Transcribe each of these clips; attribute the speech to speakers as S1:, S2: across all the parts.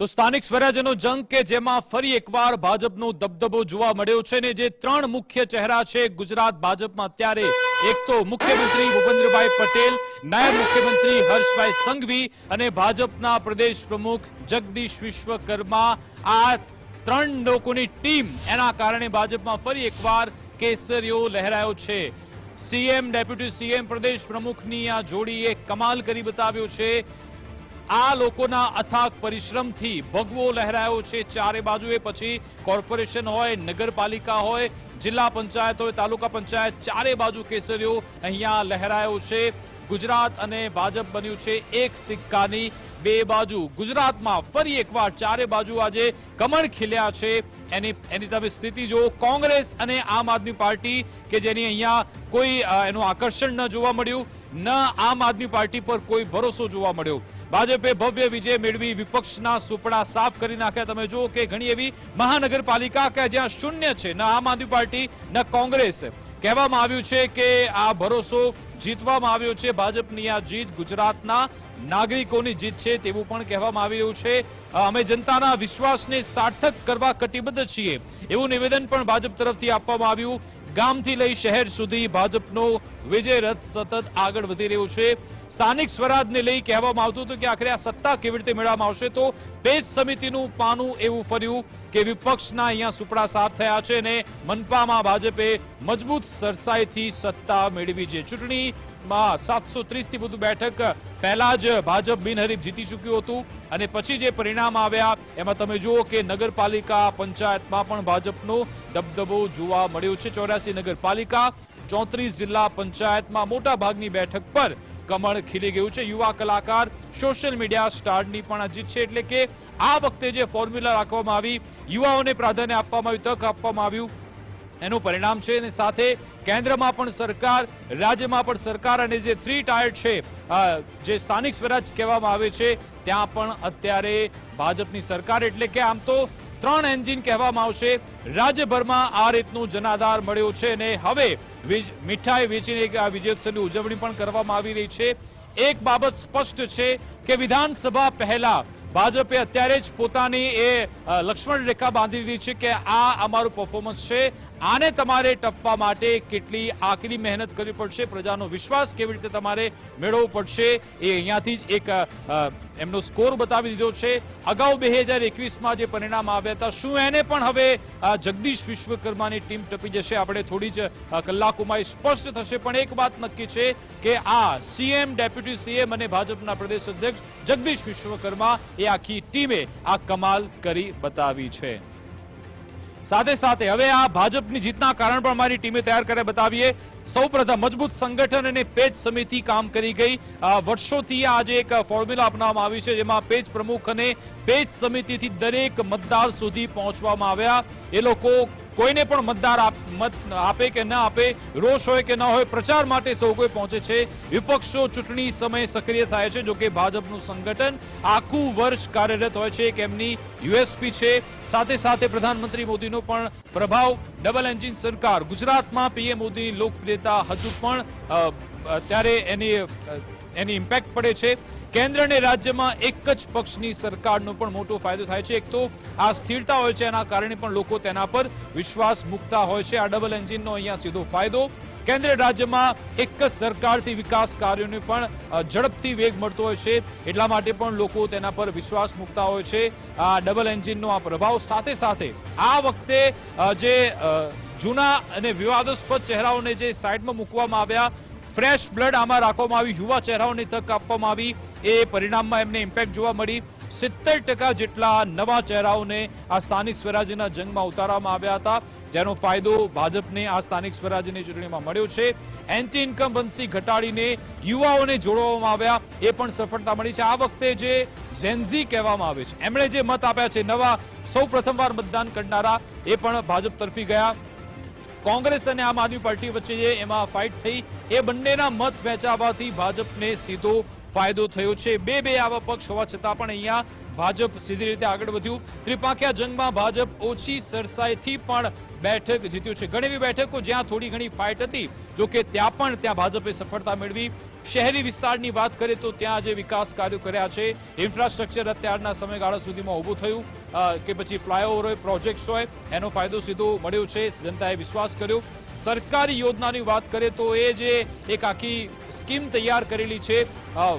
S1: તો સ્થાનિક સ્વરાજ્યનો જંગ કે જેમાં ફરી એકવાર ભાજપનો દબદબો જોવા મળ્યો છે ને જે ત્રણ મુખ્ય ચહેરા છે ગુજરાત ભાજપમાં અત્યારે, એક તો મુખ્યમંત્રી ભૂપેન્દ્રભાઈ પટેલ, નાયબ મુખ્યમંત્રી હર્ષભાઈ સંઘવી અને ભાજપના પ્રદેશ પ્રમુખ જગદીશ વિશ્વકર્મા, આ ત્રણ લોકોની ટીમ, એના કારણે ભાજપમાં ફરી એકવાર કેસરીઓ લહેરાયો છે। સીએમ, ડેપ્યુટી સીએમ, પ્રદેશ પ્રમુખની આ જોડીએ કમાલ કરી બતાવ્યો છે। આ લોકોના અથાગ પરિશ્રમથી ભગવો લહેરાયો છે ચારે બાજુએ। પછી કોર્પોરેશન હોય, નગરપાલિકા હોય, જિલ્લા પંચાયત હોય, તાલુકા પંચાયત, ચારે બાજુ કેસરીઓ અહીંયા લહેરાયો છે। ગુજરાત અને ભાજપ બન્યું છે એક સિક્કાની બે બાજુ। ગુજરાતમાં ફરી એકવાર ચારે બાજુ આજે કમળ ખીલ્યા છે। એની તમે સ્થિતિ જુઓ, કોંગ્રેસ અને આમ આદમી પાર્ટી કે જેની અહીંયા કોઈ એનું આકર્ષણ ન જોવા મળ્યું, ન આમ આદમી પાર્ટી પર કોઈ ભરોસો જોવા મળ્યો। ભાજપે ભવ્ય વિજય મેળવી વિપક્ષના સુપડા સાફ કરી નાખ્યા। તમે જુઓ કે ઘણી એવી મહાનગરપાલિકા કે જ્યાં શૂન્ય છે, ન આમ આદમી પાર્ટી ન કોંગ્રેસ। કહેવામાં આવ્યું છે કે આ ભરોસો જીતવામાં આવ્યો છે। ભાજપની આ જીત ગુજરાતના નાગરિકોની જીત છે તેવું પણ કહેવામાં આવી રહ્યું છે। અમે જનતાના વિશ્વાસને સાર્થક કરવા કટિબદ્ધ છીએ એવું નિવેદન પણ ભાજપ તરફથી આપવામાં આવ્યું। ગામથી લઈ શહેર સુધી ભાજપનો વિજય રથ સતત આગળ વધી રહ્યો છે। સ્થાનિક સ્વરાજને લઈ કહેવામાં આવતું હતું કે આખરે આ સત્તા કેવી રીતે મેળવવામાં આવશે, તો પેજ સમિતિનું પાનું એવું ફર્યું કે વિપક્ષના અહીંયા સુપડા સાફ થયા છે અને મનપામાં ભાજપે મજબૂત સરસાઈથી સત્તા મેળવી છે। ચૂંટણીમાં 730 થી વધુ બેઠક પહેલા જ ભાજપ બિનહરીફ જીતી ચૂક્યું હતું અને પછી જે પરિણામ આવ્યા એમાં તમે જુઓ કે નગરપાલિકા પંચાયતમાં પણ ભાજપનો દબદબો જોવા મળ્યો છે। 84 નગરપાલિકા, 34 જિલ્લા પંચાયતમાં મોટા ભાગની બેઠક પર કમળ ખીલી ગયું છે। યુવા કલાકાર, સોશિયલ મીડિયા સ્ટારની પણ આ જીત છે। એટલે કે આ વખતે જે ફોર્મ્યુલા રાખવામાં આવી, યુવાઓને પ્રાધાન્ય આપવામાં આવ્યું, તક આપવામાં આવ્યું, એનું પરિણામ છે। અને સાથે કેન્દ્રમાં પણ સરકાર, રાજ્યમાં પણ સરકાર અને જે 3 ટાયર છે, જે સ્થાનિક સ્વરાજ કહેવામાં આવે છે, ત્યાં પણ અત્યારે ભાજપની સરકાર। એટલે કે આમ તો 3 એન્જિન કહેવામાં આવશે। રાજ્યભરમાં આ રીતનું જનાધાર મળ્યો છે અને હવે મીઠાઈ વેચીને આ વિજયોત્સવની ઉજવણી પણ કરવામાં આવી રહી છે। એક બાબત સ્પષ્ટ છે કે વિધાનસભા પહેલા ભાજપે અત્યારે જ પોતાની એ લક્ષ્મણ રેખા બાંધી દીધી છે કે આ અમારું પરફોર્મન્સ છે, આને તમારે ટપવા માટે કેટલી આકરી મહેનત કરવી પડશે, પ્રજાનો વિશ્વાસ કેવી રીતે તમારે મેળવવો પડશે, એ અહીંયાથી જ એક એમનો સ્કોર બતાવી દીધો છે। અગાઉ 2021માં જે પરિણામ આવ્યા હતા, શું એને પણ હવે જગદીશ વિશ્વકર્માની ટીમ ટપી જશે? આપણે થોડી જ કલાકોમાં સ્પષ્ટ થશે। પણ એક વાત નક્કી છે કે આ સીએમ, ડેપ્યુટી સીએમ અને ભાજપના પ્રદેશ અધ્યક્ષ જગદીશ વિશ્વકર્મા, એ આખી ટીમે આ કમાલ કરી બતાવી છે। સાથે સાથે હવે આ ભાજપની જીતના કારણ પણ અમારી ટીમે તૈયાર કરી બતાવીએ। સૌપ્રથમ મજબૂત સંગઠન અને પેજ સમિતિ કામ કરી ગઈ। વર્ષોથી આજે એક ફોર્મ્યુલા અપનાવવામાં આવી છે જેમાં પેજ પ્રમુખ અને પેજ સમિતિથી દરેક મતદાર સુધી પહોંચવામાં આવ્યા। એ લોકો કોઈને પણ મત આપે કે ન આપે, રોષ હોય કે ન હોય, પ્રચાર માટે સૌ કોઈ પહોંચે છે। વિપક્ષો ચૂંટણી સમયે સક્રિય થાય છે, જોકે ભાજપનું સંગઠન આખું વર્ષ કાર્યરત હોય છે, એક એમની યુએસપી છે। સાથે સાથે પ્રધાનમંત્રી મોદીનો પણ પ્રભાવ, ડબલ એન્જિન સરકાર, ગુજરાતમાં પીએમ મોદીની લોકપ્રિયતા હજુ પણ અત્યારે એની ઇમ્પેક્ટ પડે છે। કેન્દ્ર અને રાજ્યમાં એક જ પક્ષની સરકારનો પણ મોટો ફાયદો થાય છે। એક તો આ સ્થિરતા હોય છે, એના કારણે પણ લોકો તેના પર વિશ્વાસ મૂકતા હોય છે। આ ડબલ એન્જિનનો અહીંયા સીધો ફાયદો। કેન્દ્ર રાજ્યમાં એક જ સરકારથી વિકાસ કાર્યોને પણ ઝડપથી વેગ મળતો હોય છે, એટલા માટે પણ લોકો તેના પર વિશ્વાસ મૂકતા હોય છે। આ ડબલ એન્જિનનો આ પ્રભાવ સાથે સાથે આ વખતે જે જૂના અને વિવાદાસ્પદ ચહેરાઓને જે સાઈડમાં મૂકવામાં આવ્યા, ફ્રેશ બ્લડ આમાં રાખવામાં આવી, યુવા ચહેરાઓને તક આપવામાં આવી, એ પરિણામમાં એમને ઇમ્પેક્ટ જોવા મળી। 70% જેટલા નવા ચહેરાઓને આ સ્થાનિક સ્વરાજ્યના જંગમાં ઉતારવામાં આવ્યા હતા, જેનો ફાયદો ભાજપને આ સ્થાનિક સ્વરાજ્યની ચૂંટણીમાં મળ્યો છે। એન્ટી ઇન્કમ્બન્સી ઘટાડીને યુવાઓને જોડવામાં આવ્યા, એ પણ સફળતા મળી છે। આ વખતે જે ઝેનઝી કહેવામાં આવે છે, એમણે જે મત આપ્યા છે, નવા સૌ પ્રથમવાર મતદાન કરનારા, એ પણ ભાજપ તરફી ગયા। કોંગ્રેસ અને આમ આદમી પાર્ટી વચ્ચે જે એમાં ફાઇટ થઈ, એ બંનેના મત વહેંચાવાથી ભાજપને સીધો ફાયદો થયો છે। બે આવા પક્ષ હોવા છતાં પણ અહીંયા ભાજપ સીધી રીતે આગળ વધ્યું। ત્રિપાંખિયા જંગમાં ભાજપ ઓછી સરસાઈથી પણ બેઠક જીત્યું છે। ઘણી એવી બેઠકો જ્યાં થોડી ઘણી ફાઇટ હતી, જોકે ત્યાં ભાજપે સફળતા મેળવી। શહેરી વિસ્તારની વાત કરીએ તો ત્યાં જે વિકાસ કાર્યો કર્યા છે, ઇન્ફ્રાસ્ટ્રક્ચર અત્યારના સમયગાળા સુધીમાં ઊભું થયું કે પછી ફ્લાયઓવર હોય, પ્રોજેક્ટ્સ હોય, એનો ફાયદો સીધો મળ્યો છે, જનતાએ વિશ્વાસ કર્યો. સરકારી યોજનાની વાત કરીએ તો એ જે એક આખી સ્કીમ તૈયાર કરેલી છે,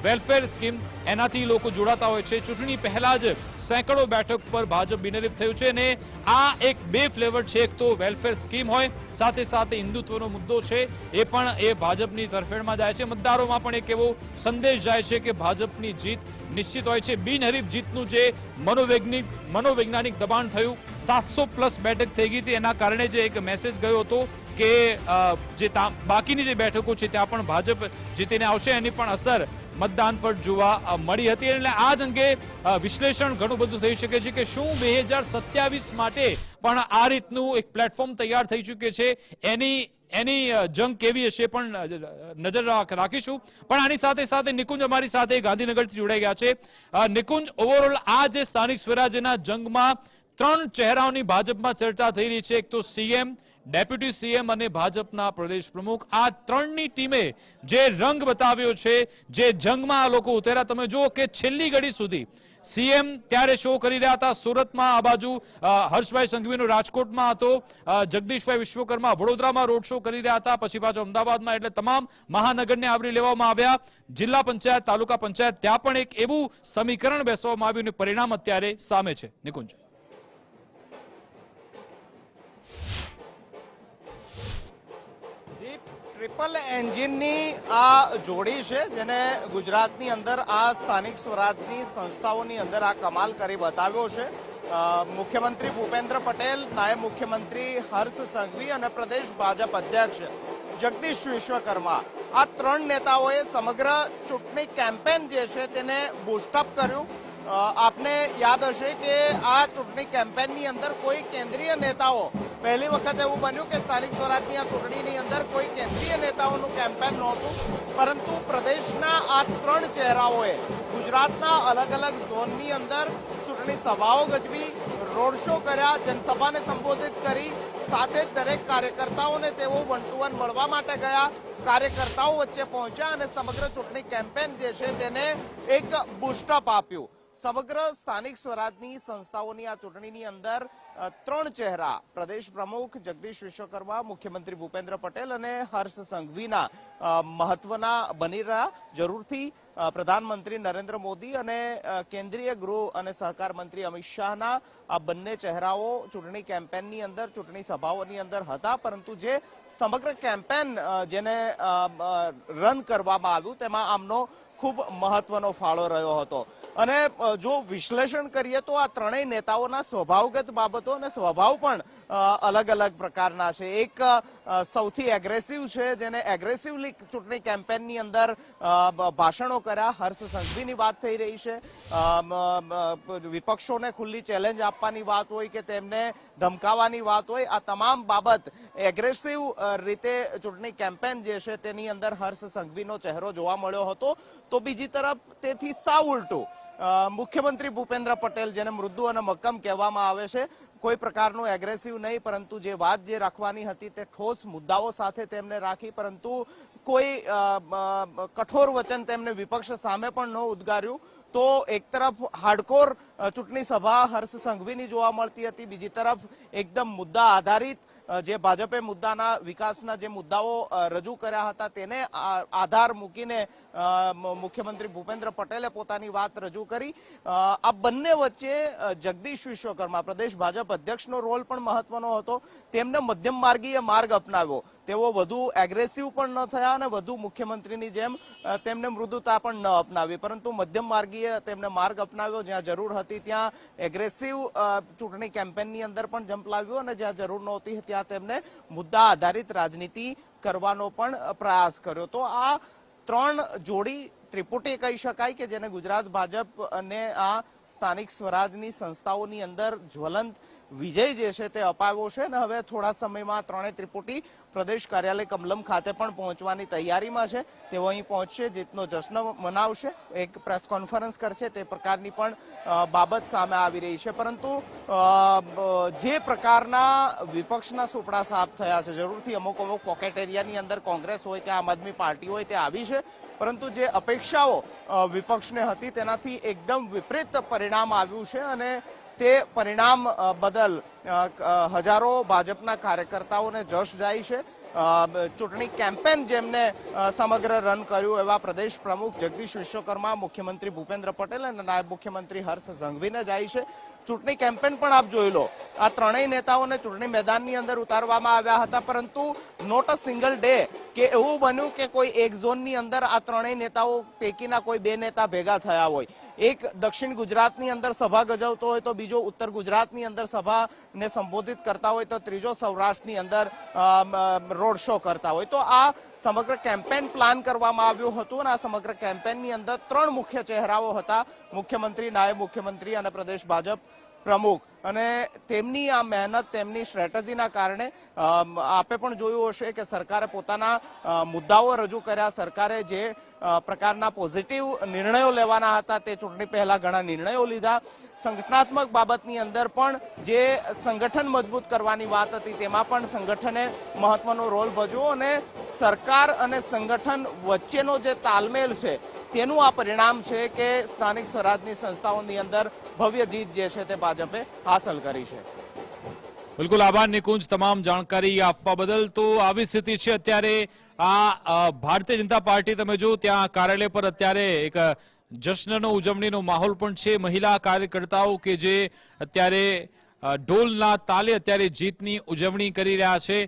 S1: વેલફેર સ્કીમ, એનાથી લોકો જોડાતા હોય છે. ચૂંટણી પહેલા જ સેંકડો બેઠક પર ભાજપ બિનહરીફ થયું છે અને આ એક બે ફ્લેવર છે. એક તો વેલફેર સ્કીમ હોય, સાથે સાથે હિન્દુત્વનો મુદ્દો છે, એ પણ એ ભાજપની તરફેણમાં જાય છે. મતદારોમાં પણ એક એવો સંદેશ જાય છે કે ભાજપની જીત નિશ્ચિત હોય છે. બિનહરીફ જીતનું જે મનોવૈજ્ઞાનિક દબાણ થયું, 700+ બેઠક થઈ ગઈ હતી, એના કારણે જે એક મેસેજ ગયો હતો કે જે બાકીની જે બેઠકો છે ત્યાં પણ ભાજપ જીતીને આવશે, એની પણ અસર મતદાન પર જોવા મળી હતી. એટલે આ જ અંગે વિશ્લેષણ ઘણું બધું થઈ શકે છે કે શું 2027 માટે પણ આ રીતનું એક પ્લેટફોર્મ તૈયાર થઈ ચૂક્યું છે, એની જંગ કેવી હશે પણ નજર રાખીશું. પણ આની સાથે સાથે નિકુંજ અમારી સાથે ગાંધીનગરથી જોડાઈ ગયા છે. નિકુંજ, ઓવરઓલ આ જે સ્થાનિક સ્વરાજ્યના જંગમાં 3 ચહેરાઓની ભાજપમાં ચર્ચા થઈ રહી છે. એક તો સીએમ, ડેપ્યુટી સીએમ અને ભાજપના પ્રદેશ પ્રમુખ. આ 3ની ટીમે જે રંગ બતાવ્યો છે, જે જંગમાં આ લોકો ઉતર્યા, તમે જુઓ કે છેલ્લી ઘડી સુધી સીએમ ત્યારે શો કરી રહ્યા હતા સુરતમાં, આ બાજુ હર્ષભાઈ સંઘવીનો રાજકોટમાં હતો, જગદીશભાઈ વિશ્વકર્મા વડોદરામાં રોડ શો કરી રહ્યા હતા, પછી પાછો અમદાવાદમાં. એટલે તમામ મહાનગરને આવરી લેવામાં આવ્યા. જિલ્લા પંચાયત, તાલુકા પંચાયત, ત્યાં પણ એક એવું સમીકરણ બેસવામાં આવ્યું અને પરિણામ અત્યારે સામે છે. નિકુંજ.
S2: ટ્રિપલ એન્જિનની આ જોડી છે, જેને ગુજરાતની અંદર આ સ્થાનિક સ્વરાજની સંસ્થાઓની અંદર આ કમાલ કરી બતાવ્યો છે. મુખ્યમંત્રી ભૂપેન્દ્ર પટેલ, નાયબ મુખ્યમંત્રી હર્ષ સંઘવી અને પ્રદેશ ભાજપ અધ્યક્ષ જગદીશ વિશ્વકર્મા, આ 3 નેતાઓએ સમગ્ર ચૂંટણી કેમ્પેન જે છે તેને બૂસ્ટઅપ કર્યું. આપને યાદ હશે કે આ ચૂંટણી કેમ્પેનની અંદર કોઈ કેન્દ્રીય નેતાઓ, પહેલી વખત એવું બન્યું કે સ્થાનિક સ્વરાજની આ ચૂંટણીની અંદર કોઈ કેન્દ્રીય નેતાઓનું કેમ્પેન નહોતું, પરંતુ પ્રદેશના આ 3 ચહેરાઓએ ગુજરાતના અલગ અલગ ઝોનની અંદર ચૂંટણી સભાઓ ગજવી, રોડ શો કર્યા, જનસભાને સંબોધિત કરી, સાથે જ દરેક કાર્યકર્તાઓને તેઓ 1-to-1 મળવા માટે ગયા, કાર્યકર્તાઓ વચ્ચે પહોંચ્યા અને સમગ્ર ચૂંટણી કેમ્પેન જે છે તેને એક બૂસ્ટઅપ આપ્યું. સમગ્ર સ્થાનિક સ્વરાજની સંસ્થાઓની આ ચૂંટણીની અંદર 3 ચહેરા, પ્રદેશ પ્રમુખ જગદીશ વિશ્વકર્મા, મુખ્યમંત્રી ભૂપેન્દ્ર પટેલ અને હર્ષ સંઘવીના મહત્વના બની રહ્યા. જરૂરથી પ્રધાનમંત્રી નરેન્દ્ર મોદી અને કેન્દ્રીય ગૃહ અને સહકાર મંત્રી અમિત શાહના આ બંને ચહેરાઓ ચૂંટણી કેમ્પેનની અંદર, ચૂંટણી સભાઓની અંદર હતા, પરંતુ જે સમગ્ર કેમ્પેન જેને રન કરવામાં આવ્યું તેમાં આમનો ખૂબ મહત્વનો ફાળો રહ્યો હતો. અને જો વિશ્લેષણ કરીએ તો આ 3ય નેતાઓના સ્વભાવગત બાબતો અને સ્વભાવ પણ અલગ અલગ પ્રકારના છે. એક સૌથી એગ્રેસિવ છે, જેને એગ્રેસિવલી ચૂંટણી કેમ્પેનની અંદર ભાષણો કર્યા. હર્ષ સંઘવીની વાત થઈ રહી છે. વિપક્ષોને ખુલ્લી ચેલેન્જ આપવાની વાત હોય કે તેમને ધમકાવવાની વાત હોય, આ તમામ બાબત એગ્રેસિવ રીતે ચૂંટણી કેમ્પેન જે છે તેની અંદર હર્ષ સંઘવીનો ચહેરો જોવા મળ્યો હતો. તો બીજી તરફ તેથી સાવ ઉલટું મુખ્યમંત્રી ભૂપેન્દ્ર પટેલ, જેને મૃદુ અને મક્કમ કહેવામાં આવે છે, કોઈ પ્રકારનું એગ્રેસિવ નહીં, પરંતુ જે વાત જે રાખવાની હતી તે ઠોસ મુદ્દાઓ સાથે તેમને રાખી, પરંતુ કોઈ કઠોર વચન તેમને વિપક્ષ સામે પણ ન ઉદ્ગાર્યું. તો એક તરફ હાર્ડકોર ચૂંટણી સભા હર્ષ સંઘવીની જોવા મળતી હતી, બીજી તરફ એકદમ મુદ્દા આધારિત જે ભાજપે મુદ્દાના વિકાસના જે મુદ્દાઓ રજૂ કર્યા હતા તેને આધાર મૂકીને મુખ્યમંત્રી ભૂપેન્દ્ર પટેલે પોતાની વાત રજૂ કરી. આ બંને વચ્ચે જગદીશ વિશ્વકર્મા, પ્રદેશ ભાજપ અધ્યક્ષનો રોલ પણ મહત્વનો હતો. તેમને મધ્યમ માર્ગીય માર્ગ અપનાવ્યો. તેઓ વધુ એગ્રેસિવ પણ ન થયા અને વધુ મુખ્યમંત્રીની જેમ તેમને મૃદુતા પણ ન અપનાવી, પરંતુ મધ્યમ માર્ગીય તેમને માર્ગ અપનાવ્યો. જ્યાં જરૂર હતી ત્યાં એગ્રેસિવ ચૂંટણી કેમ્પેનની અંદર પણ ઝંપલાવ્યો અને જ્યાં જરૂર નહોતી ત્યાં તેમને મુદ્દા આધારિત રાજનીતિ કરવાનો પણ પ્રયાસ કર્યો. તો આ 3 જોડી ત્રિપુટી કહી શકાય કે જેને ગુજરાત ભાજપ અને આ સ્થાનિક સ્વરાજની સંસ્થાઓની અંદર જ્વલંત વિજય જે છે તે અપાવ્યો છે અને હવે થોડા સમયમાં ત્રણેય ત્રિપુટી પ્રદેશ કાર્યાલય કમલમ ખાતે પણ પહોંચવાની તૈયારીમાં છે. તેઓ અહીં પહોંચશે, જીતનો જશ્ન મનાવશે, એક પ્રેસ કોન્ફરન્સ કરશે, તે પ્રકારની પણ બાબત સામે આવી રહી છે. પરંતુ જે પ્રકારના વિપક્ષના સુપડા સાફ થયા છે, જરૂરથી અમુક પોકેટ એરિયાની અંદર કોંગ્રેસ હોય કે આમ આદમી પાર્ટી હોય તે આવી છે, પરંતુ જે અપેક્ષાઓ વિપક્ષને હતી તેનાથી એકદમ વિપરીત પરિણામ આવ્યું છે અને તે પરિણામ બદલ હજારો ભાજપના કાર્યકર્તાઓને જશ જાય છે. ચૂંટણી કેમ્પેન જેમને સમગ્ર રન કર્યું એવા પ્રદેશ પ્રમુખ જગદીશ વિશ્વકર્મા, મુખ્યમંત્રી ભૂપેન્દ્ર પટેલ અને નાયબ મુખ્યમંત્રી હર્ષ સંઘવીને જાય છે. ચૂંટણી કેમ્પેન પણ આપ જોઈ લો, આ ત્રણેય નેતાઓને ચૂંટણી મેદાનની અંદર ઉતારવામાં આવ્યા હતા, પરંતુ નોટ અ સિંગલ ડે કે એવું બન્યું કે કોઈ એક ઝોનની અંદર આ ત્રણેય નેતાઓ પૈકીના કોઈ બે નેતા ભેગા થયા હોય. એક દક્ષિણ ગુજરાતની અંદર સભા ગજવતો હોય તો બીજો ઉત્તર ગુજરાતની અંદર સભાને સંબોધિત કરતા હોય તો ત્રીજો સૌરાષ્ટ્રની અંદર રોડ શો કરતા હોય. તો આ સમગ્ર કેમ્પેન પ્લાન કરવામાં આવ્યું હતું અને આ સમગ્ર કેમ્પેનની અંદર ત્રણ મુખ્ય ચહેરાઓ હતા, મુખ્યમંત્રી, નાયબ મુખ્યમંત્રી અને પ્રદેશ ભાજપ પ્રમુખ. અને તેમની આ મહેનત, તેમની સ્ટ્રેટેજીના કારણે આપે પણ જોયું હશે કે સરકારે પોતાના મુદ્દાઓ રજૂ કર્યા. સરકારે જે પ્રકારના પોઝિટિવ નિર્ણયો લેવાના હતા તે ચૂંટણી પહેલા ઘણા નિર્ણયો લીધા. સંગઠનાત્મક બાબતની અંદર પણ જે સંગઠન મજબૂત કરવાની વાત હતી તેમાં પણ સંગઠને મહત્વનો રોલ ભજવ્યો અને સરકાર અને સંગઠન વચ્ચેનો જે તાલમેલ છે તેનું આ પરિણામ છે કે સ્થાનિક સ્વરાજની સંસ્થાઓની અંદર ભવ્ય જીત જે છે તે ભાજપે હાંસલ કરી છે.
S1: બિલકુલ આભાર નિકુંજ, તમામ જાણકારી આપવા બદલ. તો આવી સ્થિતિ છે અત્યારે આ ભારતીય જનતા પાર્ટી, તમે જો ત્યાં કાર્યાલય પર અત્યારે એક જશ્નનો ઉજવણીનો માહોલ પણ છે. મહિલા કાર્યકર્તાઓ કે જે અત્યારે ઢોલના તાલે અત્યારે જીતની ઉજવણી કરી રહ્યા છે.